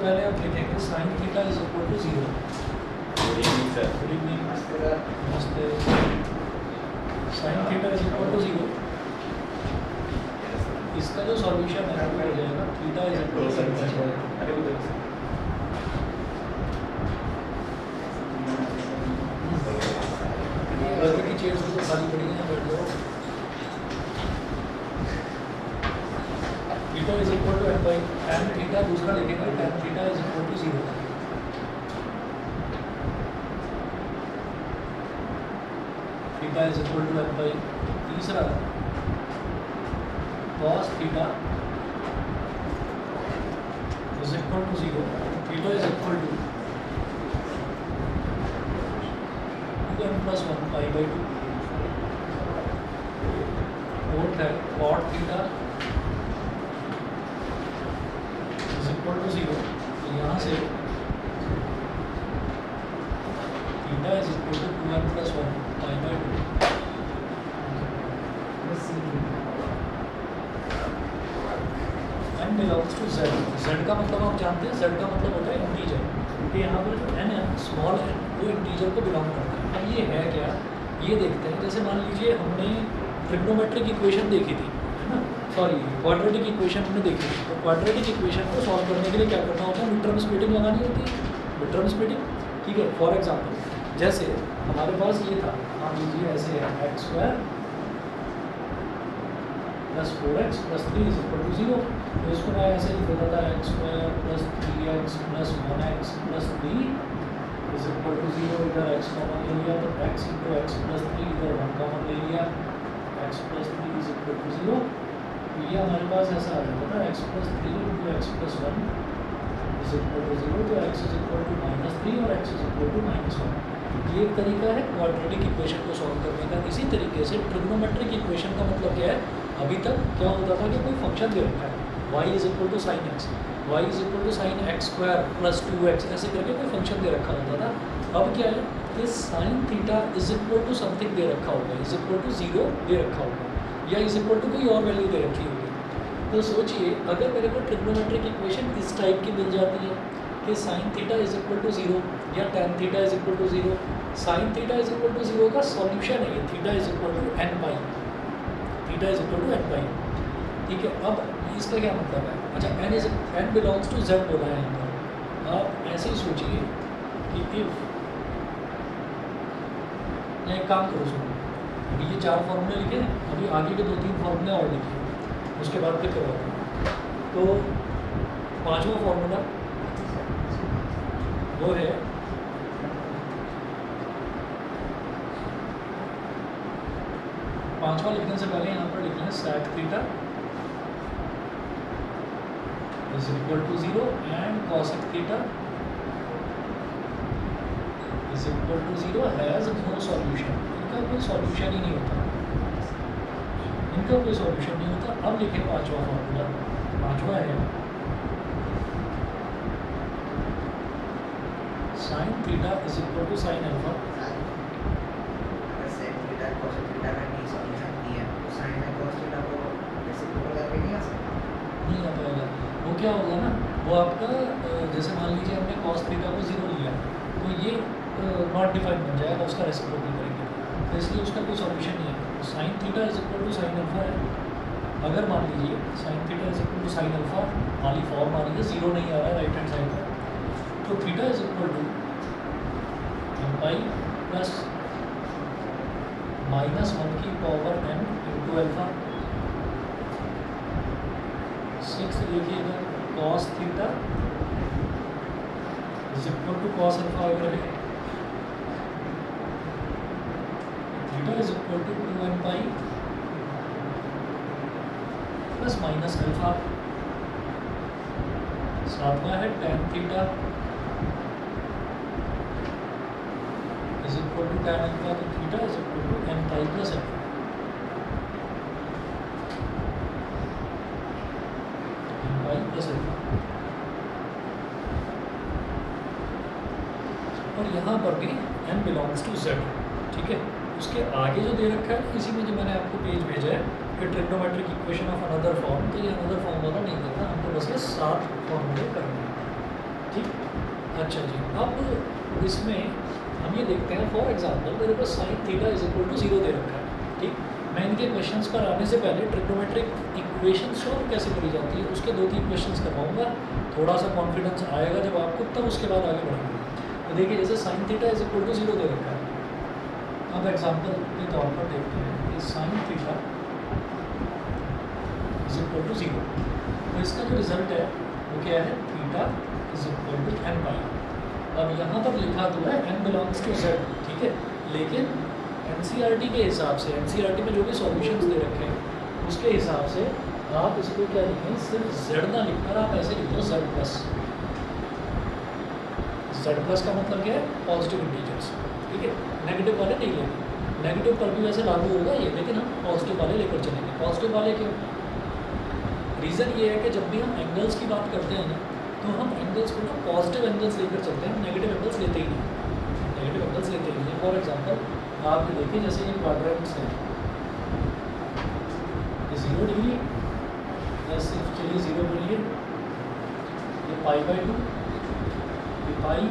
पहले आप लिखेंगे sine theta is equal to 0। Good evening. नमस्ते। Sine theta is equal to 0, इसका जो सॉल्यूशन है वो हो जाएगा थीटा इज इक्वल टू बर्गर की चेयर्स तो खाली पड़ी हैं, बैठ जाओ। Theta is equal to n by tan theta, दूसरा लिखेंगे tan theta is equal to 0। Theta is equal to n by, तीसरा cos theta is equal to 0। Theta is equal to 2n plus 1 pi by 2। Fourth है cot theta is equal to 0। तो यहाँ से theta is equal to 2n plus 1 pi by 2। n belongs to z। z का मतलब आप जानते हैं, z का मतलब होता है इंटीजर, क्योंकि यहाँ पर जो n है स्मॉल n वो इंटीजर को बिलोंग करता है। अब ये है क्या, ये देखते हैं। जैसे मान लीजिए हमने ट्रिग्नोमेट्रिक इक्वेशन देखी थी, है ना, सॉरी क्वाड्रेटिक इक्वेशन हमने देखी थी। तो क्वाड्रेटिक इक्वेशन को सॉल्व करने के लिए क्या करना होता है, मिड टर्म स्प्लिटिंग लगानी होती है। मिड टर्म स्प्लिटिंग, ठीक है। फॉर एग्जाम्पल जैसे हमारे पास ये था, मान लीजिए ऐसे है x square plus 4x plus 3 is equal to 0। तो इसको मैं ऐसे लिख देता था x square plus 3x plus 1x plus 3 is equal to 0। इधर x कॉमन ले लिया तो x इंटू एक्स प्लस 3, इधर 1 कॉमन ले लिया, x plus 3 is equal to 0। तो ये हमारे पास ऐसा आ जाता था x plus 3 into x plus 1 is equal to 0। तो x इज इक्वल टू -3 और x इज इक्वल टू -1। ये एक तरीका है क्वाड्रेटिक इक्वेशन को सॉल्व करने का। इसी तरीके से ट्रिग्नोमेट्रिक इक्वेशन का मतलब क्या है, अभी तक क्या होता था कि कोई फंक्शन दे रखा है y is equal to sine x, y is equal to sine x square plus 2x, ऐसे करके कोई फंक्शन दे रखा होता था। अब क्या है कि sine theta is equal to something दे रखा होगा, इज इक्वल टू 0 दे रखा होगा, या इज इक्वल टू कोई और वैल्यू दे रखी होगी। तो सोचिए अगर मेरे को ट्रिग्नोमेट्रिक इक्वेशन इस टाइप की मिल जाती है कि sine theta is equal to 0 या tan theta is equal to 0। Sine theta is equal to 0 का सॉल्यूशन है ये theta is equal to n pi, theta is equal to n pi, ठीक है। अब इसका क्या मतलब है, अच्छा n बिलोंग्स टू z बोला है यहाँ पर। आप ऐसे ही सोचिए कि इफ या एक काम करो, सुनो, अभी ये 4 फॉर्मूले लिखे हैं, अभी आगे के 2-3 फॉर्मूले और लिखिए, उसके बाद फिर करवाओ। तो 5वां फॉर्मूला वो है पांचवा लिखने से पहले यहाँ पर लिखना है sec theta is equal to 0 and cosec theta is equal to 0 has no solution. इनका कोई सॉल्यूशन ही नहीं होता, इनका कोई सॉल्यूशन नहीं होता। अब लिखें 5वां फॉर्मूला, 5वां है sine theta is equal to sine alpha. नहीं आ पाएगा, वो क्या होगा ना, वो आपका जैसे मान लीजिए हमने cos थीटा को 0 लिया तो ये नॉट डिफाइंड बन जाएगा, उसका रेसिप्रोकल करेंगे, तो इसलिए उसका कोई सॉल्यूशन नहीं है। तो sine theta is equal to sine alpha है। अगर मान लीजिए sine theta is equal to sine alpha वाली फॉर्म मान लीजिए 0 नहीं आ रहा है राइट हैंड साइड पर, तो theta is equal to pi plus -1 की पावर n इंटू अल्फा। 6 लिखिएगा cos theta is equal to cos alpha अगर है, theta is equal to 2n pi plus minus alpha. 7वां है tan theta is equal to tan alpha, तो theta is equal to n pi plus alpha. और यहाँ पर भी n belongs to z, ठीक है। उसके आगे जो दे रखा है इसी में जो मैंने आपको पेज भेजा है कि trigonometric equation of another form, तो ये अनदर फॉर्म वाला नहीं करना, हमको बस ये 7 फॉर्मूले करने हैं। अच्छा जी, अब इसमें हम ये देखते हैं, फॉर एग्जांपल मेरे पास sine theta is equal to 0 दे रखा है, ठीक। मैं इनके क्वेश्चंस पर आने से पहले ट्रिग्नोमेट्रिक इक्वेशन सॉल्व कैसे करी जाती है उसके 2-3 क्वेश्चंस करवाऊंगा, थोड़ा सा कॉन्फिडेंस आएगा जब आपको, तब उसके बाद आगे बढ़ेंगे। तो देखिए, जैसे sine theta is equal to 0 दे रखा है, अब एग्जाम्पल के तौर पर देखते हैं कि sine theta is equal to 0, तो इसका जो रिजल्ट है वो क्या है, theta is equal to n pi. अब यहाँ पर लिखा तो है n बिलोंग्स टू z, ठीक है, लेकिन एनसीईआरटी के हिसाब से, एनसीईआरटी में जो भी सॉल्यूशंस दे रखे हैं उसके हिसाब से आप इसको क्या लिखें, सिर्फ z ना लिखकर आप ऐसे लिख दो z प्लस। z प्लस का मतलब क्या है, पॉजिटिव इंटीजर्स, ठीक है, नेगेटिव वाले नहीं लेंगे। नेगेटिव पर भी वैसे लागू होगा ये, लेकिन हम पॉजिटिव वाले लेकर चलेंगे। पॉजिटिव वाले क्यों, रीज़न ये है कि जब भी हम एंगल्स की बात करते हैं ना, तो हम एंगल्स को ना पॉजिटिव एंगल्स लेकर चलते हैं, नेगेटिव एंगल्स लेते ही नहीं, नेगेटिव एंगल्स लेते ही नहीं। फॉर एग्जांपल आप ये देखिए, जैसे ये क्वाड्रेंट्स हैं, ये 0 डिग्री, या सिर्फ चलिए 0 बोलिए, ये π/2, ये पाई,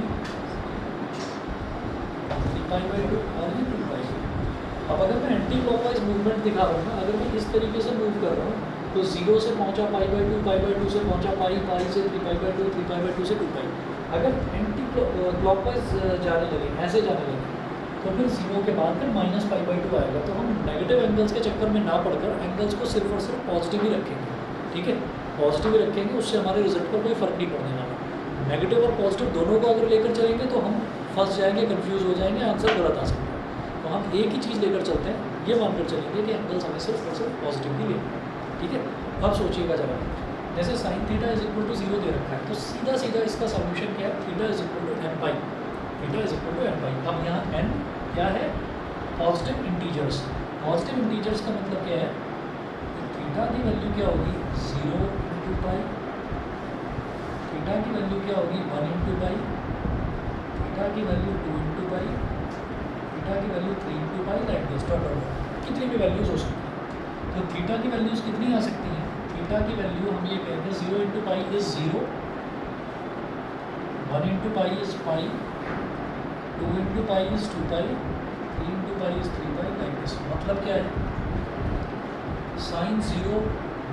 3π/2 और ये 2π। अब अगर मैं एंटी क्लॉकवाइज मूवमेंट दिखा रहा हूँ ना, अगर मैं इस तरीके से मूव कर रहा हूँ, तो 0 से पहुँचा π/2, π/2 से पहुँचा पाई, पाई से 3π/2, 3π/2 से 2π। अगर एंटी क्लॉकवाइज जाने लगे, ऐसे जाने लगे, तो फिर 0 के बाद फिर -π/2 आएगा। तो हम नेगेटिव एंगल्स के चक्कर में ना पड़कर एंगल्स को सिर्फ और सिर्फ पॉजिटिव ही रखेंगे, ठीक है, पॉजिटिव ही रखेंगे, उससे हमारे रिजल्ट पर कोई फ़र्क नहीं पड़ने वाला। नेगेटिव और पॉजिटिव दोनों को अगर लेकर चलेंगे तो हम फंस जाएंगे, कंफ्यूज हो जाएंगे, आंसर गलत आ सकता है। तो हम एक ही चीज़ लेकर चलते हैं, ये मानकर चलेंगे कि एंगल्स हमें सिर्फ और सिर्फ पॉजिटिव ही लेंगे, ठीक है। अब सोचिएगा जरा, जैसे sine theta is equal to 0 दे रखा है, तो सीधा सीधा इसका सॉल्यूशन क्या है, theta is equal to n pi, theta is equal to n pi. अब यहाँ n क्या है, पॉजिटिव इंटीजर्स। पॉजिटिव इंटीजर्स का मतलब क्या है, थीटा की वैल्यू क्या होगी, 0 इंटू पाई, थीटा की वैल्यू क्या होगी, 1 इंटू पाई, थीटा की वैल्यू 2 इंटू पाई, थीटा की value 3 into pi, like this, dot dot, कितनी भी वैल्यूज हो सकती है। तो थीटा की वैल्यूज कितनी आ सकती हैं, थीटा की वैल्यू हम ये कहते हैं 0 into pi is 0, 1 into pi is pi, 2 into pi is 2 pi, 3 into pi is 3 pi, like this. मतलब क्या है, साइन 0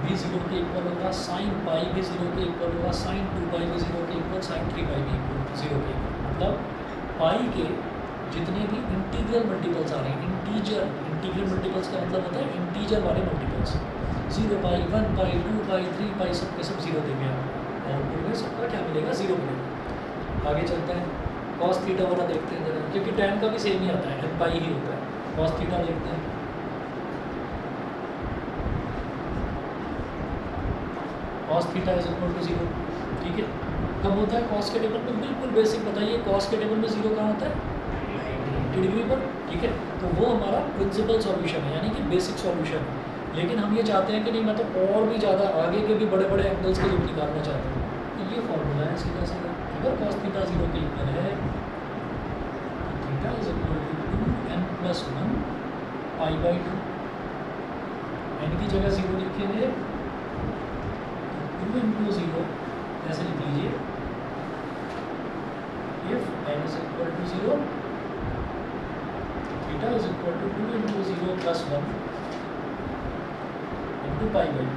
भी 0 के इक्वल होगा, साइन पाई भी 0 के इक्वल होगा, साइन 2 पाई भी 0 के इक्वल, साइन 3 पाई भी इक्वल 0 के इक्वल। मतलब पाई के जितने भी इंटीग्रल मल्टीपल्स आ रहे हैं, इंटीग्रल मल्टीपल्स का मतलब होता है इंटीजर वाले मल्टीपल्स, 0 पाई, 1 पाई, 2 पाई, 3 पाई, सब के सब 0 देंगे आपको, आउटपुट में सबका क्या मिलेगा, 0 मिलेगा। आगे चलते हैं, कॉस थीटा वाला देखते हैं जरा, क्योंकि टैन का भी सेम ही आता है, n पाई ही होता है। कॉस थीटा देखते हैं, cos theta is equal to 0, ठीक है। कब होता है कॉस के टेबल में, बिल्कुल बेसिक बताइए, कॉस के टेबल में 0 कहाँ होता है, 90 डिग्री पर, ठीक है। तो वो हमारा प्रिंसिपल सॉल्यूशन है, यानी कि बेसिक सॉल्यूशन है। लेकिन हम ये चाहते हैं कि नहीं, मैं तो और भी ज़्यादा आगे के भी बड़े बड़े एंगल्स के लिए निकालना चाहता हूँ, तो ये फॉर्मूला है सीधा सीधा। अगर कॉस थीटा 0 के इक्वल है, theta is equal to 2n plus 1 π/2, n की जगह 0 लिखेंगे, 2 इंटू 0 ऐसे लिख लीजिए, if n is equal to 0, theta is equal to 2 into 0 plus 1 into π/2,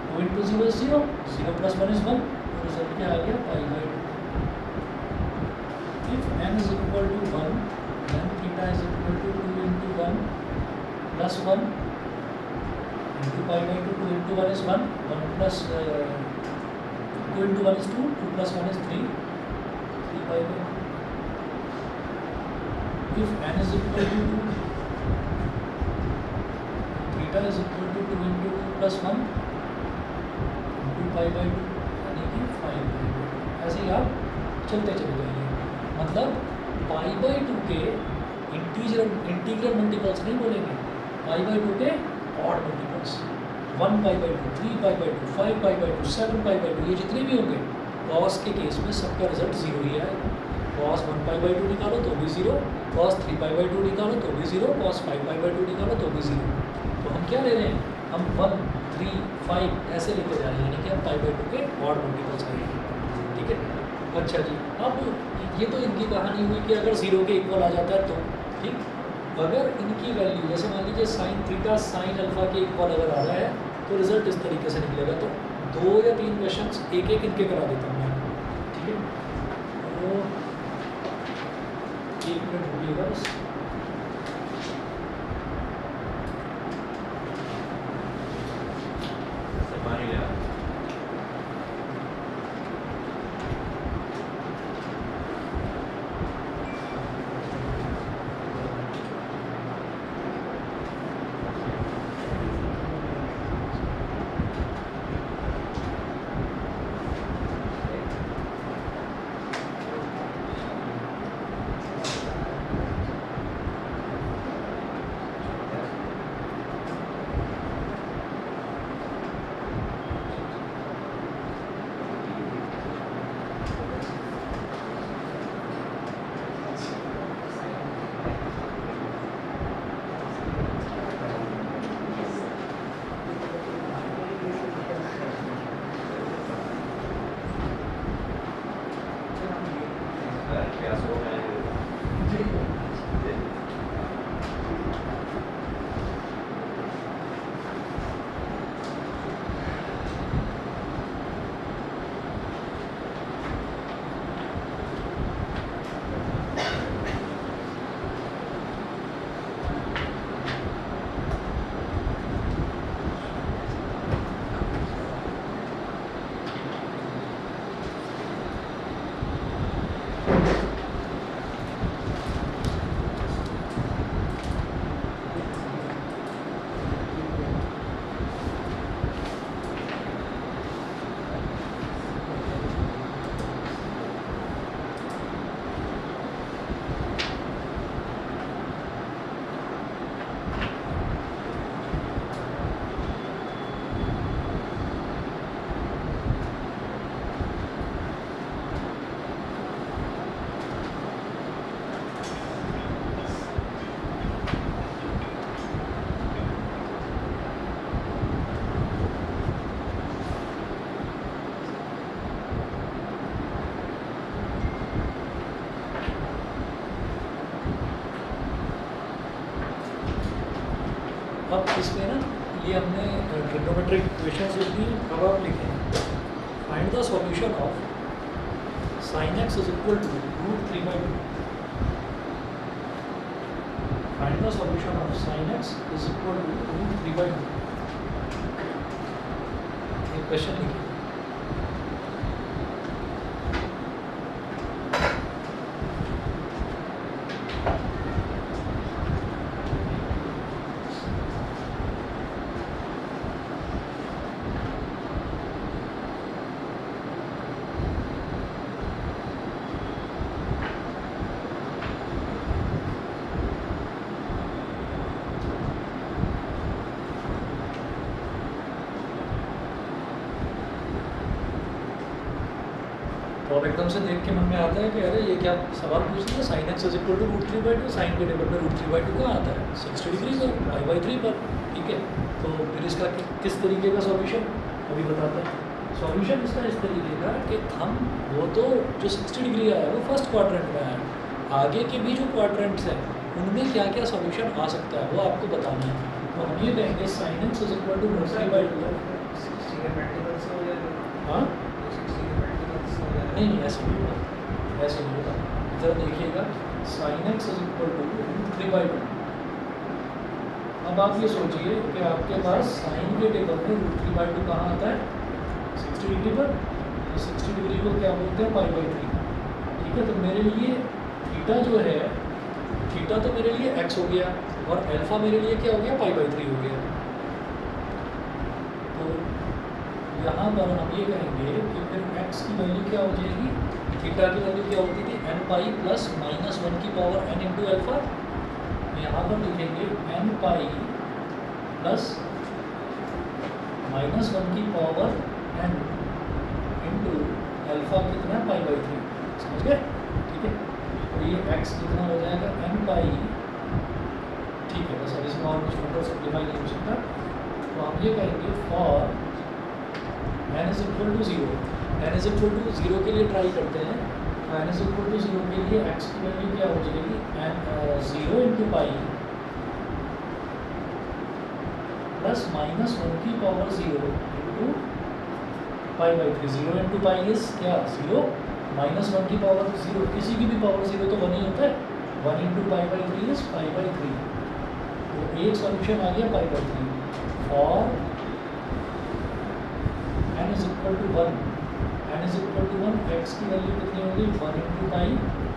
2 into 0 is 0, 0 plus 1 is 1, तो रिजल्ट क्या आ गया, π/2। If n is equal to 1, then theta is equal to 2 into 1 plus 1 into π/2, 2 into 1 is 1, 1 plus 2 into 1 is 2, 2 plus 1 is 3, 3π/2। If n is equal to 2, theta is equal to 2 into 2 plus 1 into π/2, यानी कि 5/2। ऐसे ही आप चलते चले जाइए। मतलब π/2 के integral multiples नहीं बोलेंगे, π/2 के ऑड मल्टीपल्स, 1π/2, 3π/2, 5π/2, 7π/2, ये जितने भी होंगे कॉस के केस में सबका रिजल्ट 0 ही आएगा। कॉस 1π/2 निकालो तो भी 0, कॉस 3π/2 निकालो तो भी 0, कॉस 5π/2 निकालो तो भी 0। तो हम क्या ले रहे हैं, हम 1, 3, 5 ऐसे लेके जा रहे हैं, यानी कि हम π/2 के ऑड मल्टीपल्स करेंगे, ठीक है। अच्छा जी, अब ये तो इनकी कहानी हुई कि अगर 0 के इक्वल आ जाता है तो ठीक। अगर इनकी वैल्यू जैसे मान लीजिए साइन थीटा साइन अल्फा के इक्वल अगर आ रहा है तो रिजल्ट इस तरीके से निकलेगा। तो 2 या 3 क्वेश्चंस एक एक इनके करा देता हूँ मैं, ठीक है। तो 1 मिनट रुकिएगा बस। पानी ले आ। प्यास हो गया अब इसमें ना ये हमने ट्रिग्नोमेट्रिक इक्वेशंस लिख दी। अब आप लिखें find the solution of sin x is equal to √3/2। Find the solution of sin x is equal to √3/2। ये क्वेश्चन लिखिए। तो अब एकदम से देख के मन में आता है कि अरे ये क्या सवाल पूछ लिया, sine x is equal to √3/2। Sine के टेबल में √3/2 कहाँ आता है? 60 डिग्री पर, पाई/3 पर, ठीक है। तो फिर इसका किस तरीके का सॉल्यूशन अभी बताते हैं। सॉल्यूशन इसका इस तरीके का कि हम वो तो जो 60 डिग्री आया है वो फर्स्ट क्वाड्रेंट में आया है, आगे के भी जो क्वाड्रेंट्स हैं उनमें क्या क्या सॉल्यूशन आ सकता है वो आपको बताना है। तो हम ये कहेंगे sine x is equal to √3/2। हाँ नहीं ऐसे नहीं होगा, ऐसे नहीं होगा। इधर देखिएगा sine x is equal to √3/2। अब आप ये सोचिए कि आपके पास साइन के टेबल में √3/2 कहाँ आता है? 60 डिग्री पर। तो 60 डिग्री को क्या बोलते हैं? पाई/3, ठीक है। तो मेरे लिए थीटा जो है, थीटा तो मेरे लिए एक्स हो गया और अल्फा मेरे लिए क्या हो गया? पाई/3 हो गया। तो यहाँ पर हम ये कहेंगे कि फिर x की वैल्यू क्या हो जाएगी? थीटा की वैल्यू क्या होती थी? n पाई प्लस -1 की पावर n इंटू अल्फा। यहाँ पर लिखेंगे n पाई प्लस -1 की पावर n इंटू अल्फा कितना? पाई/3। समझ गए? ठीक है। तो ये x कितना हो जाएगा? n पाई, ठीक है। बस अब इसमें और कुछ फर्दर सिंप्लीफाई नहीं हो सकता। तो हम ये कहेंगे for n is equal to 0, n is equal to 0 के लिए ट्राई करते हैं। तो n इज इक्वल टू 0 के लिए x की वैल्यू क्या हो जाएगी, n 0 into pi plus minus 1 की power 0 into pi by 3। 0 into pi is क्या 0, माइनस 1 की पावर 0, किसी की भी पावर 0 तो 1 ही होता है। 1 into pi by 3 is pi by 3। तो एक सॉल्यूशन आ गया pi by 3 for n is equal to 1। n is equal to 1, x की वैल्यू कितनी होगी 1 इंटू पाई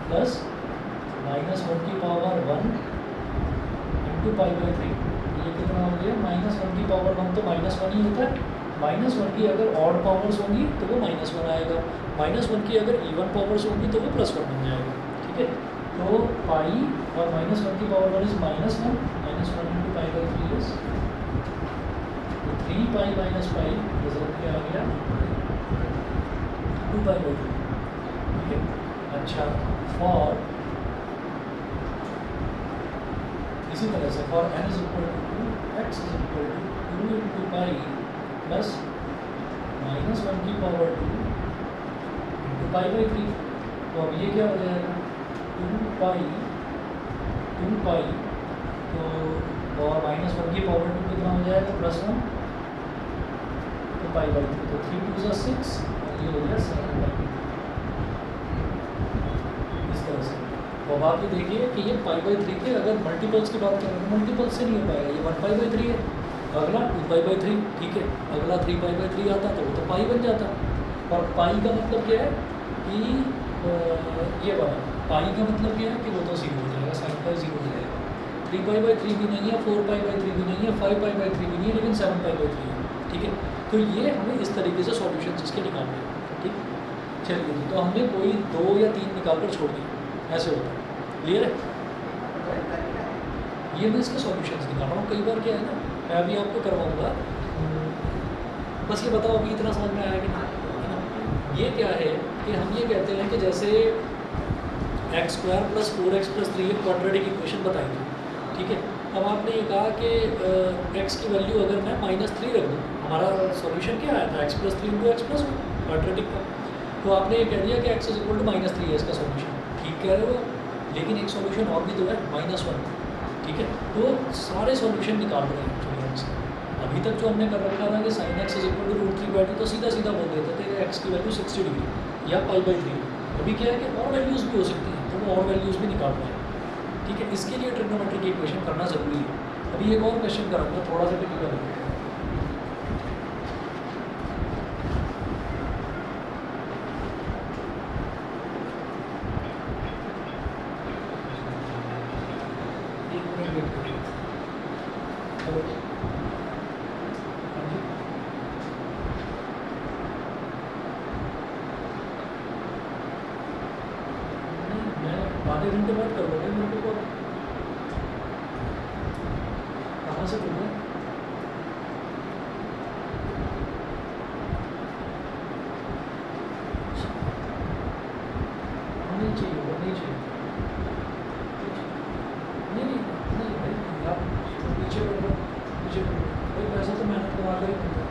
प्लस माइनस 1 की पावर 1 इंटू पाई बाई 3। ये कितना हो गया माइनस 1 की पावर 1, तो माइनस 1 ही होता है। माइनस 1 की अगर ऑड पावर्स होंगी तो वो माइनस 1 आएगा, माइनस 1 की अगर इवन पावर्स होंगी तो वो प्लस 1 बन जाएगा। ठीक है, तो पाई और माइनस 1 की power 1 is minus 1, minus 1 into pi by 3 is 3 pi minus pi, result क्या आ गया 2 पाई बाई 3। ठीक है, अच्छा फॉर इसी तरह से for n is equal to 2, x is equal to 2 into pi plus minus 1 की पावर 2 इंटू पाई बाई 3। तो अब ये क्या हो जाएगा 2 पाई तो और माइनस 1 की पावर 2 कितना हो जाएगा प्लस 1, तो पाई बाई 3। तो 3 2 ज़ा 6 और ये हो गया 7 पाई। इस तरह से अब आप ये देखिए कि ये पाई बाई 3 के अगर मल्टीपल्स की बात करें तो मल्टीपल्स से नहीं हो पाएगा। ये 1 पाई बाई 3 है, अगला 2 पाई बाई 3, ठीक है, अगला 3 पाई बाई 3 आता तो वो तो पाई बन जाता। और पाई का मतलब क्या है कि ये वाला पाई का मतलब क्या है कि वो तो 0 हो जाएगा, साइन पाई 0 हो जाएगा। 3 पाई बाई 3 भी नहीं है, 4 पाई बाई 3 भी नहीं है, 5 पाई बाई 3 भी नहीं है, लेकिन 7 पाई बाई 3 है। ठीक है, तो ये हमें इस तरीके से सॉल्यूशन इसके निकालने हैं। ठीक, चलिए तो हमने कोई 2 या 3 निकाल कर छोड़ दिए, ऐसे होता है। क्लियर है, ये मैं इसके सॉल्यूशंस निकाल रहा हूँ। कई बार क्या है ना, मैं अभी आपको करवाऊँगा, बस ये बताओ अभी इतना समझ में आया कि नहीं, है ना। ये क्या है कि हम ये कहते हैं कि जैसे x square plus 4x plus 3 एक क्वाड्रेटिक इक्वेशन बताई थी। ठीक है, अब आपने ये कहा कि x की वैल्यू अगर मैं -3 रख दूँ, हमारा सॉल्यूशन क्या आया था x plus 3 into x plus quadratic का। तो आपने ये कह दिया कि x इज इक्वल टू -3 है इसका सॉल्यूशन। ठीक कह रहे हो, लेकिन एक सॉल्यूशन और भी तो है -1। ठीक है, तो सारे सॉल्यूशन निकाल रहे हैं एक्चुअली हमसे। अभी तक जो हमने कर रखा था कि sin x is equal to √3 बैठे तो सीधा सीधा बोल देते थे कि x की वैल्यू 60 डिग्री या पाई बाई 3। अभी क्या है कि और वैल्यूज़ भी हो सकती हैं, तो वो और वैल्यूज़ भी निकाल रहे हैं। ठीक है, इसके लिए ट्रिग्नोमेट्री की इक्वेशन करना ज़रूरी है। अभी एक और क्वेश्चन करूँगा, थोड़ा सा टिपिकल है। आधे घंटे बाद कर लोगे मेरे को, कहाँ से करूँगा? नहीं चाहिए, वो नहीं चाहिए, नहीं भाई, आप पीछे कर लो, भाई पैसा तो मेहनत करा कर ही मिलता,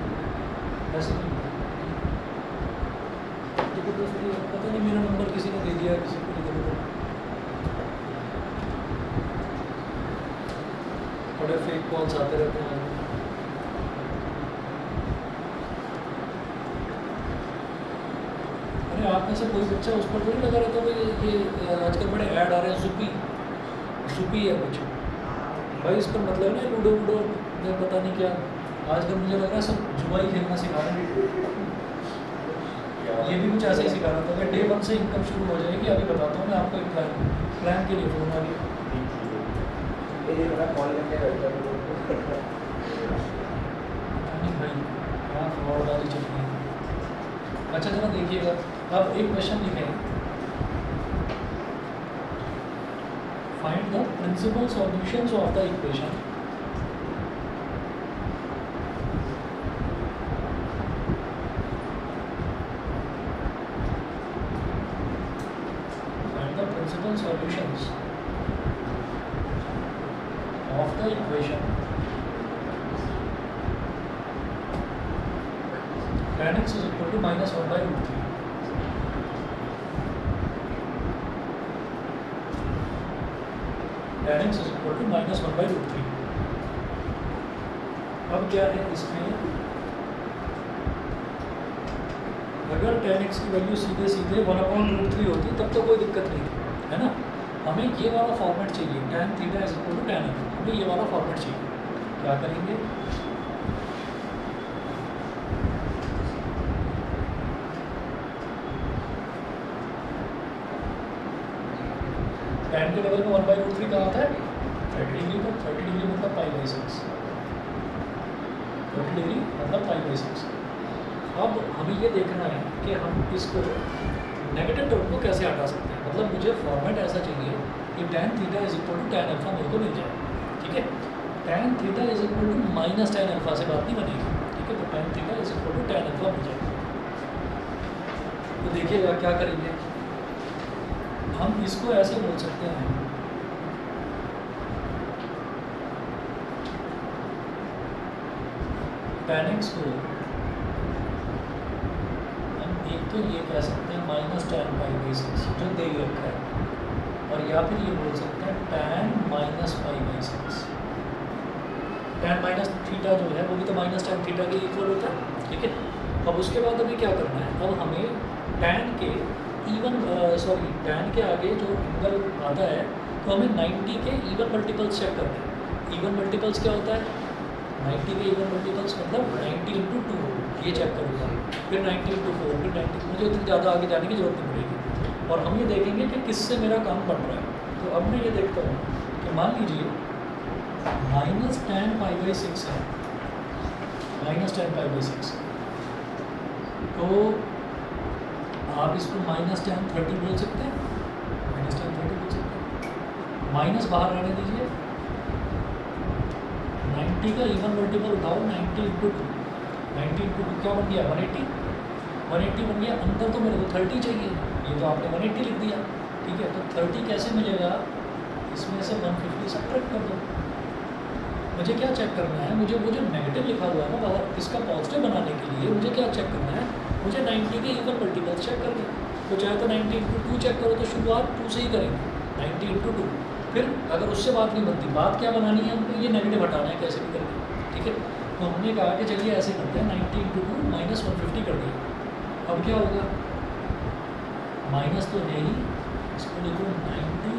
ऐसे नहीं। ज़बरदस्ती पता नहीं मेरा नंबर किसी ने दे दिया, किसी को नहीं दे। बड़े फेक कॉल्स आते रहते हैं। अरे आप में से कोई बच्चा उस पर थोड़ी लगा रहता है, ये आजकल बड़े ऐड आ रहे हैं, सुपी है कुछ भाई, इस पर मतलब ना लूडो वूडो या पता नहीं क्या, आजकल मुझे लग रहा है सब जुआ ही खेलना सिखा रहे हैं। ये भी कुछ ऐसे ही सिखा रहा था कि डे 1 से इनकम शुरू हो जाएगी। अभी बताता हूँ मैं आपको एक प्लान के लिए फ़ोन आ गया। नहीं भाई, यहाँ फ्रॉडबाजी चल रही है। अच्छा जरा देखिएगा, आप एक क्वेश्चन लिखें, find the principal solutions of the equation solutions of the equation tan x is equal to -1/√3. tan x is equal to -1/√3। अब क्या है इसमें, अगर tan x की वैल्यू सीधे सीधे 1/√3 होती तब तो कोई दिक्कत नहीं थी, है ना। हमें ये वाला फॉर्मेट चाहिए, tan theta is equal to tan alpha, हमें ये वाला फॉर्मेट चाहिए। क्या करेंगे, tan के लेवल में 1/√3 कहाँ आता है, 30 डिग्री पर। 30 डिग्री मतलब π/6, 30 डिग्री मतलब π/6। अब हमें ये देखना है कि हम इसको नेगेटिव टर्म को कैसे हटा सकते हैं। मतलब मुझे फॉर्मेट ऐसा चाहिए कि tan theta is equal to tan alpha मेरे को मिल जाए, ठीक है। tan theta is equal to minus tan alpha से बात नहीं बनेगी, ठीक है। तो tan theta is equal to tan alpha मिल जाएगा। तो देखिएगा क्या करेंगे, हम इसको ऐसे बोल सकते हैं, tan x को हम एक तो ये कह सकते हैं -tan π/6 जो दे ही रखा है, और या फिर ये बोल सकते हैं tan -π/6। tan माइनस थीटा जो है वो भी तो -tan थीटा के इक्वल होता है, ठीक है। अब उसके बाद हमें क्या करना है, अब हमें tan के tan के आगे जो एंगल आता है तो हमें 90 के इवन मल्टीपल्स चेक करना है। इवन मल्टीपल्स क्या होता है, 90 के इवन मल्टीपल्स मतलब 90 × 2 ये चेक करूँगा, फिर 90 × 4, फिर 90, मुझे इतनी ज़्यादा आगे जाने की जरूरत नहीं पड़ेगी। और हम ये देखेंगे कि किससे मेरा काम बन रहा है। तो अब मैं ये देखता हूँ कि मान लीजिए -tan π/6 है, -tan π/6, तो आप इसको -tan 30 बोल सकते हैं, -tan 30 बोल सकते हैं। माइनस बाहर रहने दीजिए, 90 का इवन मल्टीपल उठाओ, 90 × 2, 90 × 2 क्या बन गया, 180, 180 बन गया। अंदर तो मेरे को 30 चाहिए, ये तो आपने 180 लिख दिया, ठीक है। तो 30 कैसे मिलेगा, इसमें से 150 सब्ट्रैक्ट कर दो। मुझे क्या चेक करना है, मुझे वो जो नेगेटिव लिखा हुआ है ना बाहर, इसका पॉजिटिव बनाने के लिए मुझे क्या चेक करना है, मुझे 90 के इवन मल्टीपल्स चेक करने। तो चाहे तो 90 × 2 चेक करो, तो शुरुआत 2 से ही करेंगे, 90 × 2। फिर अगर उससे बात नहीं बनती, बात क्या बनानी है हमको, ये नेगेटिव हटाना है कैसे भी करके, ठीक है। तो हमने कहा कि चलिए ऐसे करते हैं, 90 × 2 -150 कर दिया। अब क्या होगा, माइनस तो है ही, इसको लिखो 90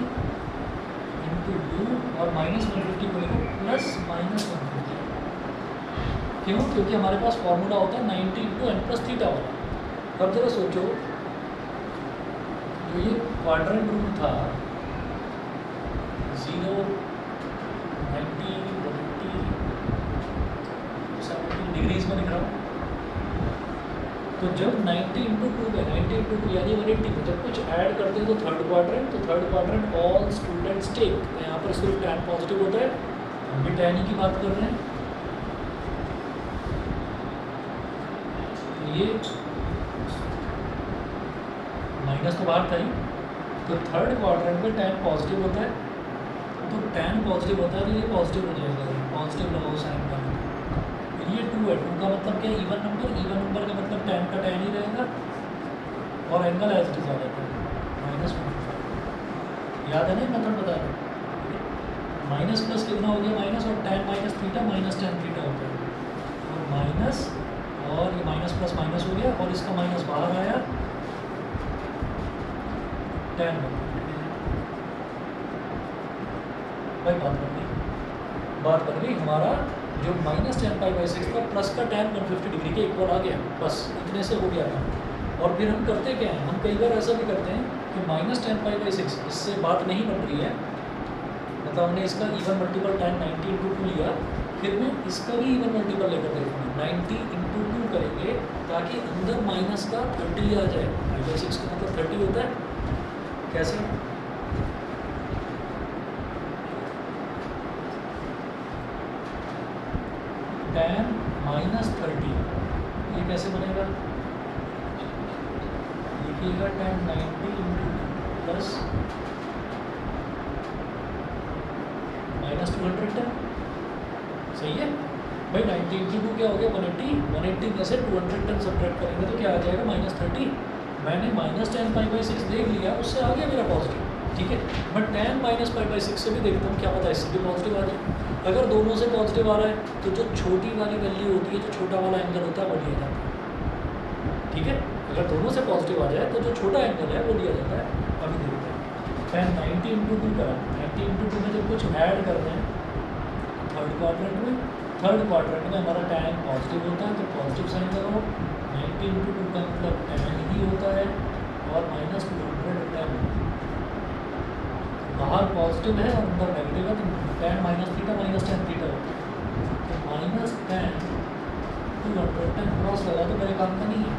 × 2 और -150 को लिखो +-150। क्यों, क्योंकि हमारे पास फॉर्मूला होता है 90 × n+θ वाला। अब जरा सोचो, जो ये क्वाड्रेंट रूल था, 0, 90, 180, 70 डिग्रीज में लिख रहा हूँ। तो जब 90 × 2 पे 90 × 2 यानी 180 में जब कुछ ऐड करते हैं तो third quadrant all students take, यहाँ पर सिर्फ tan पॉजिटिव होता है, हम भी tan ही की बात कर रहे हैं। ये माइनस तो बाहर था ही, तो थर्ड क्वाड्रेंट में tan पॉजिटिव होता है, तो tan पॉजिटिव होता है तो ये पॉजिटिव हो जाएगा, पॉजिटिव लगाओ साइन का। ये 2 है, 2 का मतलब क्या, इवन नंबर का मतलब tan का tan ही रहेगा, और एंगल एज इट इज आ जाता है -1। याद है ना मेथड बता रहा हूँ, माइनस प्लस कितना हो गया, माइनस, और tan -θ -tan θ होता है, और माइनस, और ये माइनस प्लस माइनस हो गया, और इसका माइनस बाहर आया, tan भाई बात बन गई हमारा जो -tan π/6 का प्लस का tan 150 डिग्री के इक्वल आ गया, बस इतने से हो गया था। और फिर हम करते क्या हैं, हम कई बार ऐसा भी करते हैं कि -tan π/6 इससे बात नहीं बन रही है, मतलब हमने इसका इवन मल्टीपल tan 90 × 2 लिया, फिर मैं इसका भी इवन मल्टीपल लेकर देखूँगा, 90 × 2 करेंगे ताकि अंदर माइनस का 30 आ जाए। π/6 का मतलब 30 होता है, कैसे, tan -30, ये कैसे बनेगा, लिखिएगा tan 90 × प्लस -200 tan, सही है भाई। 90 × 2 क्या हो गया, 180, 180 में से 200 टन सब्ट्रैक्ट करेंगे तो क्या आ जाएगा, -30। मैंने -tan π/6 देख लिया, उससे आ गया मेरा पॉजिटिव, ठीक है। मैं tan माइनस पाई बाई 6 से भी देखता हूँ, क्या पता इससे भी पॉजिटिव आ जाए। अगर दोनों से पॉजिटिव आ रहा है तो जो छोटी वाली वैल्यू होती है, जो छोटा वाला एंगल होता है वो लिया जाता है, ठीक है। अगर दोनों से पॉजिटिव आ जाए तो जो छोटा एंगल है वो लिया जाता है। अभी देखते हैं tan 90 इंटू 2 करा, 90 इंटू 2 में जब कुछ ऐड करते हैं थर्ड क्वाड्रेंट में, थर्ड क्वाड्रेंट में हमारा tan पॉजिटिव होता है तो पॉजिटिव साइन लगाओ। 90 इंटू 2 का मतलब tan ही होता है और माइनस 200 tan। बाहर पॉजिटिव है और अंदर नेगेटिव है तो tan minus theta minus tan theta होता है। तो माइनस tan 200 tan क्रॉस लगा तो मेरे काम का नहीं है,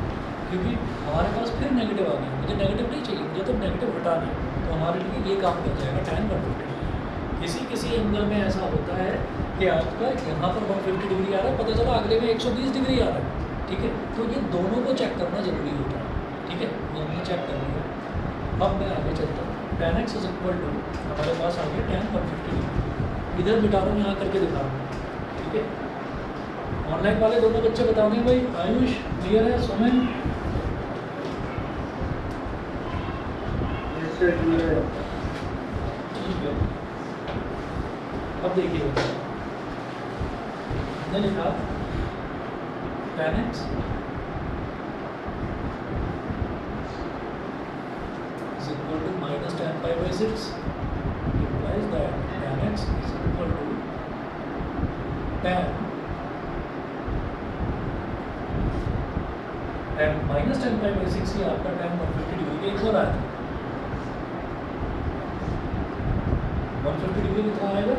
क्योंकि हमारे पास फिर नेगेटिव आ गया। मुझे नेगेटिव नहीं चाहिए, मुझे तो नेगेटिव हटाना है, तो हमारे लिए ये काम कर जाएगा tan 150। किसी किसी एंगल में ऐसा होता है कि आपका यहाँ पर 150 डिग्री आ रहा है, पता चला अगले में 120 डिग्री आ रहा है, ठीक है। तो ये दोनों को चेक करना ज़रूरी होता है, ठीक है। ये हमने चेक कर लिया। अब मैं आगे चलता हूँ। tan x is equal to हमारे पास आ गया tan 150 डिग्री। इधर बिठा रहा हूँ, यहाँ करके दिखा रहा हूँ, ठीक है। ऑनलाइन वाले दोनों बच्चे बताओगे भाई, आयुष क्लियर है, सुमन ठीक है। अब देखिए हमने लिखा tan x is equal to minus tan pi by 6 implies that tan x is equal to tan minus tan pi by 6 ही आपका tan 150 डिग्री का एक और आया था। 150 डिग्री कितना आएगा,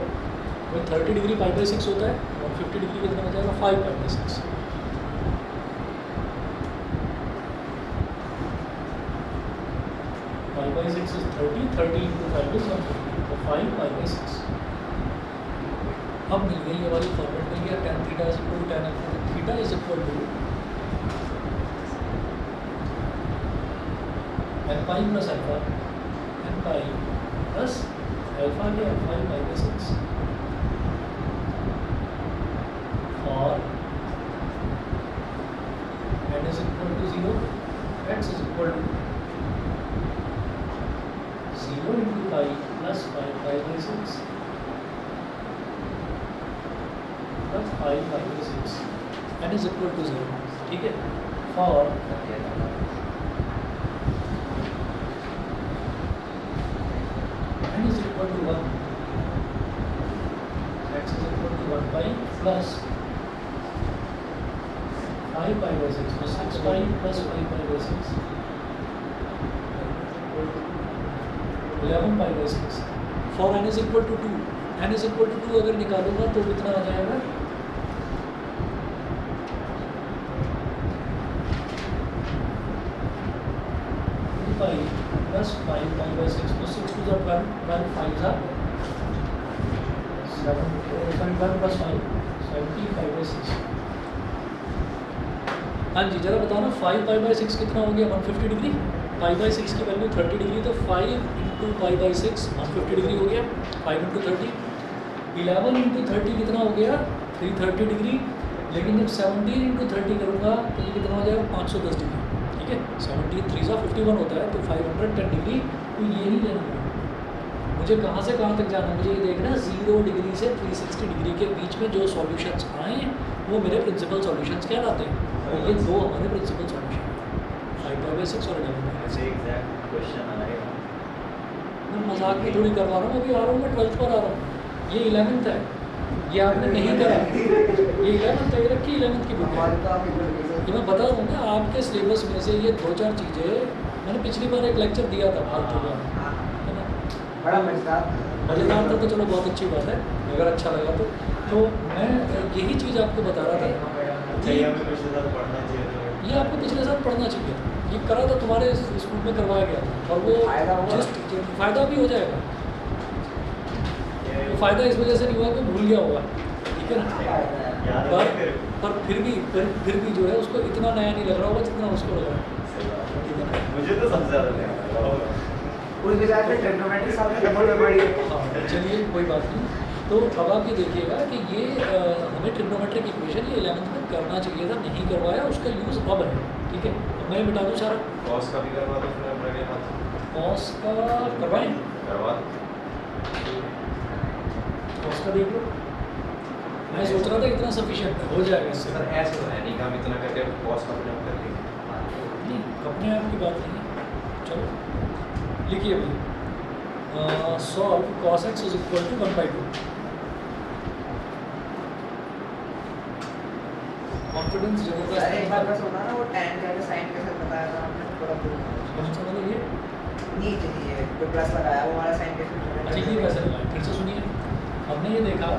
वो 30 डिग्री पाई बाई 6 होता है, 150 डिग्री कितना हो जाएगा 5 पाई by 6। Pi by 6 is 30, 30 into 5 is 150, तो 5 पाई बाई 6। अब मिल गई ये वाली फॉर्मेट मिल गया, tan theta is equal to tan alpha theta is equal to n pi plus alpha, n pi plus alpha के 5 पाई बाई 6 और n is equal to 0, x is equal to 0 into pi plus 5 pi by 6 plus 5 pi by 6, n is equal to 0, ठीक है। for n is equal to 1, x is equal to 1 pi plus 5 pi by 6, so 6 pi plus 5 pi by 6, 11 pi by 6। for n is equal to 2, n is equal to 2 अगर निकालूंगा तो कितना आ जाएगा, pi plus 5 pi by 6, तो 6 to the 12, 12 5 are 7, 12 plus 5, 75 by 6। हाँ जी जरा बताओ ना, 5 पाई बाई 6 कितना हो गया, 150 डिग्री। पाई बाई 6 की वैल्यू 30 डिग्री, तो 5 इंटू पाई बाई 6 150 डिग्री हो गया। 5 इंटू 30, 11 इंटू 30 कितना हो गया, 330 डिग्री। लेकिन जब 17 इंटू 30 करूँगा तो ये कितना हो जाएगा, 510 डिग्री, ठीक है। 17 3 सा 51 होता है, तो 510 डिग्री। तो ये ही लेना है मुझे, कहाँ से कहाँ तक जाना है मुझे ये देखना है। 0 डिग्री से 360 डिग्री के बीच में जो सॉल्यूशंस आए वो मेरे प्रिंसिपल सॉल्यूशंस कहलाते हैं। तो ये दो हमारे प्रिंसिपल सॉल्यूशन, 5 पाई बाई 6 और 11 ऐसे एग्जैक्ट क्वेश्चन आएगा। मैं मजाक भी थोड़ी करवा रहा हूँ, अभी आ रहा हूँ मैं 12th पर आ रहा हूँ, ये 11th है, ये आपने नहीं करा, ये 11th है, ये रखी 11th की बुक है। ये मैं बता रहा हूँ ना, आपके सिलेबस में से ये 2-4 चीज़ें मैंने पिछली बार एक लेक्चर दिया था फालतू का, है ना, बड़ा मजेदार था। तो चलो बहुत अच्छी बात है, अगर अच्छा लगा तो मैं यही चीज़ आपको बता रहा था कि चाहिए हमें पिछले साल पढ़ना चाहिए था। ये आपको पिछले साल पढ़ना चाहिए, ये करा था तुम्हारे स्कूल में, करवाया गया था, और वो जिस फ़ायदा भी हो जाएगा। तो फ़ायदा इस वजह से नहीं हुआ कि भूल गया होगा, ठीक है ना। पर फिर भी जो है उसको इतना नया नहीं लग रहा होगा जितना उसको लग रहा है। मुझे तो सबसे ज़्यादा नया लगा होगा। उस विचार से ट्रिग्नोमेट्री साहब ने नंबर में पढ़ी है। हाँ चलिए कोई बात नहीं। तो अब आप ये देखिएगा कि ये हमें ट्रिग्नोमेट्रिक इक्वेशन ये 11th में करना चाहिए था, नहीं करवाया, उसका यूज़ अब है, ठीक है। अब मैं मिटा दूँ सारा। कॉस का भी करवा दो फिर अपने हाथ। कॉस का करवाएं। करवा कॉस का देख लो। मैं सोच रहा था इतना सफिशिएंट है, हो जाएगा इससे। सर ऐसे तो है नहीं कि हम इतना करके कॉस्ट अपने आप कर लेंगे। नहीं, अपने आप की बात नहीं है। चलो लिखिए भाई, solve cos x is equal to 1/2। Confidence अरे एक जबरदस्त बार है। बस होना ना वो tan का साइन के साथ बताया था आपने थोड़ा बहुत कौन सा वाला ये? नीचे ये जो प्लस लगाया वो हमारा साइन के साथ अच्छा ये कैसे लगाए, फिर से सुनिए। हमने ये देखा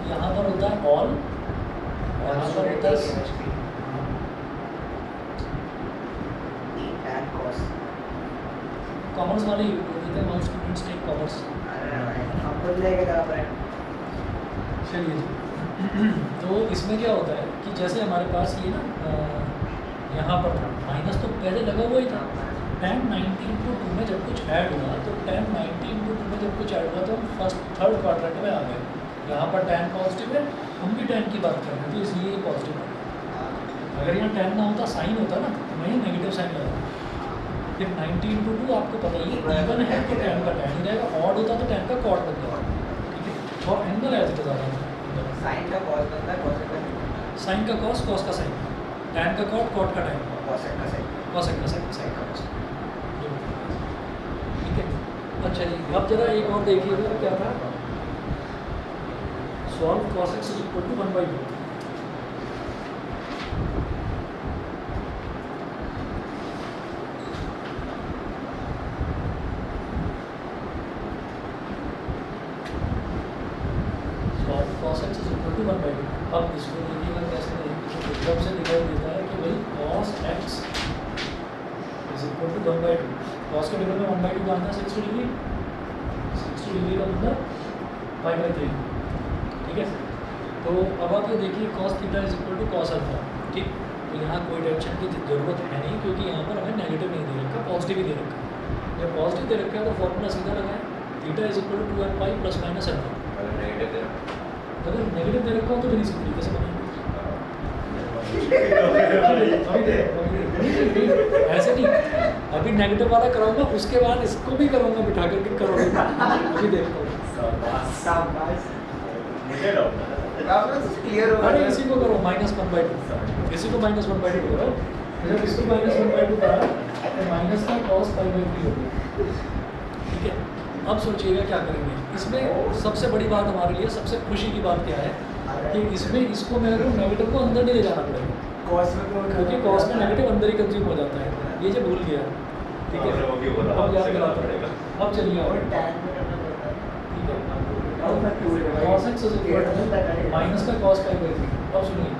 यहाँ पर होता है ऑल, यहाँ पर होता है tan cos कॉमर्स वाले ही बोलते हैं, मोस्ट स्टूडेंट्स टेक कॉमर्स। अरे हम खुद लेके जा रहे हैं चलिए जी। तो इसमें क्या होता है कि जैसे हमारे पास ये ना यहाँ पर था माइनस, तो पहले लगा हुआ ही था। tan 90/2 में जब कुछ ऐड हुआ तो tan 90/2 में जब कुछ ऐड हुआ तो हम फर्स्ट थर्ड क्वाड्रेंट में आ गए। यहाँ पर tan पॉजिटिव है, हम भी tan की बात कर रहे हैं तो इसलिए ये पॉजिटिव है। अगर यहाँ tan ना होता, साइन होता ना, तो मैं नेगेटिव साइन लगा। फिर 90/2 आपको पता ही है इवन है तो tan का tan ही रहेगा, ऑड होता तो tan का कॉट बन जाएगा। ठीक है, और एंगल एज इट इज आ जाएगा। साइन का cos बनता है cos का साइन का कॉस, कॉस का साइन, tan का कॉट, कॉट का tan, cos का साइन कॉसेक का साइन, साइन का कॉस। ठीक है, अच्छा जी। अब जरा एक और देखिएगा क्या था, solve cos x is equal to 1/2। Solve cos x is equal to 1/2। अब इसको देखिएगा कैसे देखिए, एकदम से दिखाई देता है कि भाई cos x is equal to 1/2। cos के टेबल में 1/2 का आना है 60 डिग्री, 60 डिग्री का मतलब π/3। ठीक है, तो अब आप ये देखिए cos theta is equal to cos alpha. ठीक, तो यहाँ कोई टेंशन की जरूरत है नहीं क्योंकि यहाँ पर हमें नेगेटिव नहीं दे रखा, पॉजिटिव ही दे रखा है। जब पॉजिटिव दे रखा है तो फॉर्मूला सीधा लगाएं, theta is equal to 2n pi plus minus alpha. अगर नेगेटिव दे अगर नेगेटिव दे रखा हो तो फिर इसी तरीके से बनाएंगे। ऐसे नहीं, अभी नेगेटिव वाला कराऊंगा, उसके बाद इसको भी करूंगा बिठा करके करोगे। अभी देखो, शाबाश मुझे डाउट है आपने तो क्लियर हो अरे गया इसी को करो -1/2, इसी को -1/2 करो। जब इसको -1/2 करा तो माइनस का cos π/3 हो गया। ठीक है, अब सोचिएगा क्या करेंगे इसमें। सबसे बड़ी बात हमारे लिए, सबसे खुशी की बात क्या है कि इसमें इसको मेरे को नेगेटिव को अंदर नहीं ले जाना पड़ेगा, cos में कोई क्योंकि cos में नेगेटिव अंदर ही कंज्यूम हो जाता है। ये जो भूल गया, ठीक है, वो भी बोला, अब याद आपसे दिलाता करना पड़ेगा। अब चलिए और और tan में करना पड़ता है ठीक है, अब मैं क्यों cos x is equal to minus का cos π/3। अब सुनिए,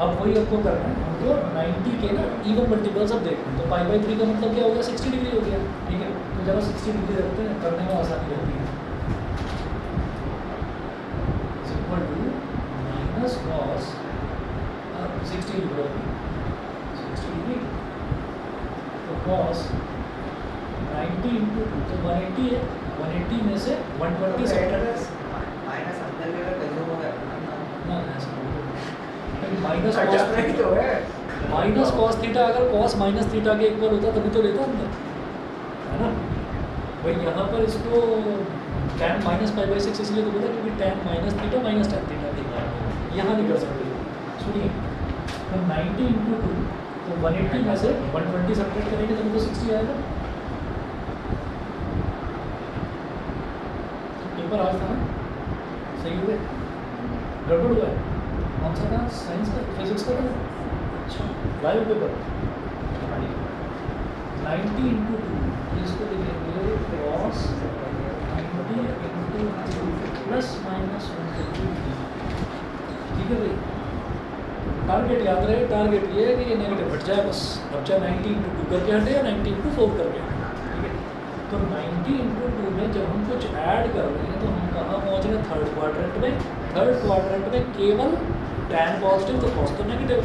अब वही आपको करना है, हमको 90 के ना इवन मल्टीपल्स अब देखना है। तो π/3 का मतलब क्या हो गया, 60 डिग्री हो गया। ठीक है, तो जरा 60 डिग्री रखते हैं, करने में आसानी रहती है। Is equal to minus cos 60 degree, 60 degree तो cos 90 इंटू 2 तो 180 है, 180 में से 120 सब्ट्रैक्ट माइनस अंदर लेकर कंज्यूम हो गया ना, ऐसा माइनस एडजस्टमेंट तो है माइनस cos थीटा, अगर cos माइनस थीटा के इक्वल होता तभी तो लेता अंदर, है ना भाई। यहाँ पर इसको tan -π/6 इसलिए तो बोला क्योंकि tan minus theta minus tan theta के इक्वल, यहाँ नहीं कर सकते। सुनिए, तो 90 इंटू 2 तो 180 में से 120 सब्ट्रैक्ट करेंगे तभी तो 60 आएगा। पेपर आज था ना, सही हुए, गड़बड़ हुआ है। कौन सा था, साइंस का, फिजिक्स का था? अच्छा, लाइव पेपर 90 इंटू 2, इसको लिखेंगे cos 90 इंटू 2 प्लस माइनस 120। ठीक है भाई, टारगेट याद रहे, टारगेट ये है कि ये नेगेटिव हट जाए बस। अब चाहे 90 इंटू 2 करके हटे या 90 इंटू 4 करके हटे। ठीक है, तो 90 इंटू 2 में जब हम कुछ ऐड कर रहे हैं तो हम कहाँ पहुँच रहे हैं, थर्ड क्वाड्रेंट में। थर्ड क्वाड्रेंट में केवल tan पॉजिटिव तो cos तो नेगेटिव,